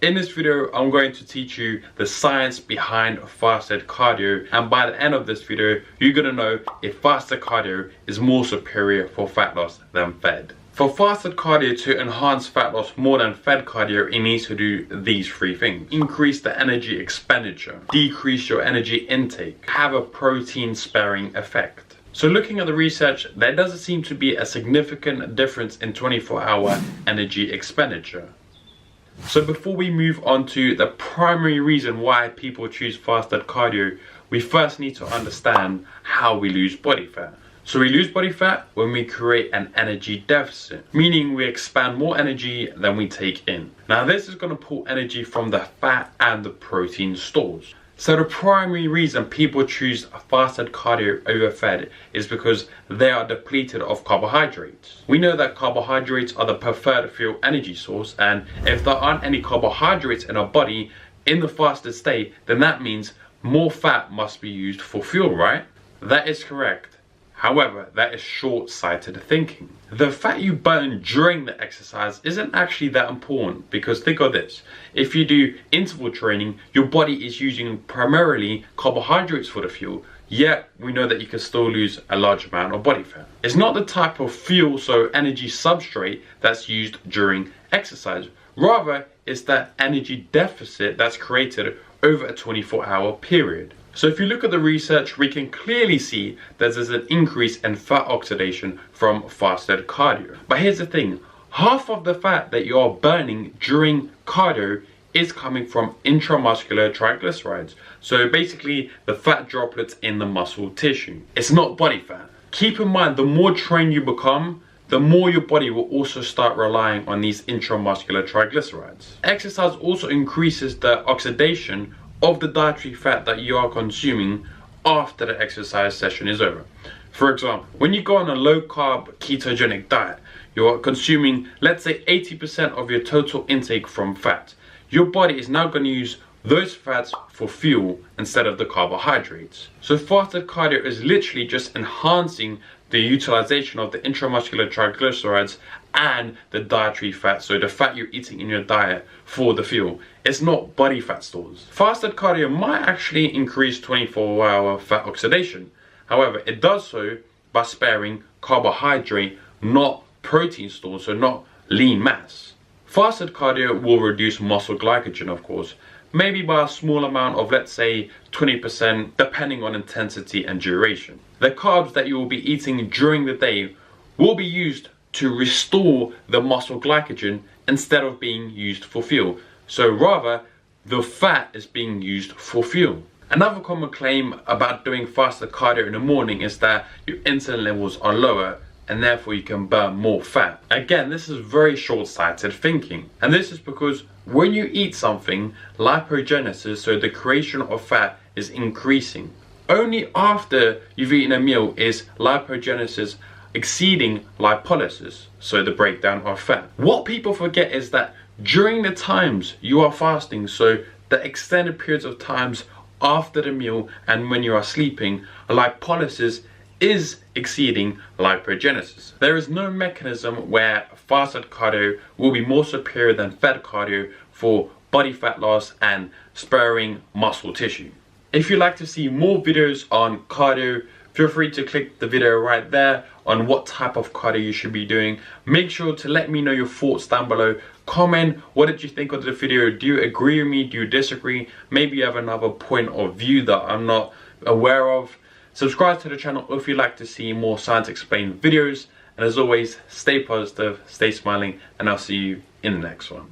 In this video, I'm going to teach you the science behind fasted cardio, and by the end of this video, you're going to know if fasted cardio is more superior for fat loss than fed. For fasted cardio to enhance fat loss more than fed cardio, it needs to do these three things. Increase the energy expenditure, decrease your energy intake, have a protein sparing effect. So looking at the research, there doesn't seem to be a significant difference in 24-hour energy expenditure. So before we move on to the primary reason why people choose fasted cardio, we first need to understand how we lose body fat. So we lose body fat when we create an energy deficit, meaning we expand more energy than we take in. Now this is going to pull energy from the fat and the protein stores. So the primary reason people choose fasted cardio over fed is because they are depleted of carbohydrates. We know that carbohydrates are the preferred fuel energy source, and if there aren't any carbohydrates in our body in the fasted state, then that means more fat must be used for fuel, right? That is correct. However, that is short-sighted thinking. The fat you burn during the exercise isn't actually that important, because think of this. If you do interval training, your body is using primarily carbohydrates for the fuel, yet we know that you can still lose a large amount of body fat. It's not the type of fuel, so energy substrate, that's used during exercise. Rather, it's that energy deficit that's created over a 24-hour period. So if you look at the research, we can clearly see that there's an increase in fat oxidation from fasted cardio. But here's the thing, half of the fat that you are burning during cardio is coming from intramuscular triglycerides. So basically the fat droplets in the muscle tissue. It's not body fat. Keep in mind, the more trained you become, the more your body will also start relying on these intramuscular triglycerides. Exercise also increases the oxidation of the dietary fat that you are consuming after the exercise session is over. For example, when you go on a low carb ketogenic diet, you're consuming, let's say, 80% of your total intake from fat. Your body is now going to use those fats for fuel instead of the carbohydrates. So fasted cardio is literally just enhancing the utilization of the intramuscular triglycerides and the dietary fat, so the fat you're eating in your diet for the fuel. It's not body fat stores. Fasted cardio might actually increase 24-hour fat oxidation. However, it does so by sparing carbohydrate, not protein stores, so not lean mass. Fasted cardio will reduce muscle glycogen, of course, maybe by a small amount of, let's say, 20%, depending on intensity and duration. The carbs that you will be eating during the day will be used to restore the muscle glycogen instead of being used for fuel. So rather, the fat is being used for fuel. Another common claim about doing fasted cardio in the morning is that your insulin levels are lower and therefore you can burn more fat. Again, this is very short-sighted thinking. And this is because when you eat something, lipogenesis, so the creation of fat, is increasing. Only after you've eaten a meal is lipogenesis exceeding lipolysis, so the breakdown of fat. What people forget is that during the times you are fasting, so the extended periods of times after the meal and when you are sleeping, lipolysis is exceeding lipogenesis. There is no mechanism where fasted cardio will be more superior than fed cardio for body fat loss and sparing muscle tissue. If you'd like to see more videos on cardio, feel free to click the video right there on what type of cardio you should be doing. Make sure to let me know your thoughts down below. Comment, what did you think of the video? Do you agree with me? Do you disagree? Maybe you have another point of view that I'm not aware of. Subscribe to the channel if you'd like to see more science explained videos. And as always, stay positive, stay smiling, and I'll see you in the next one.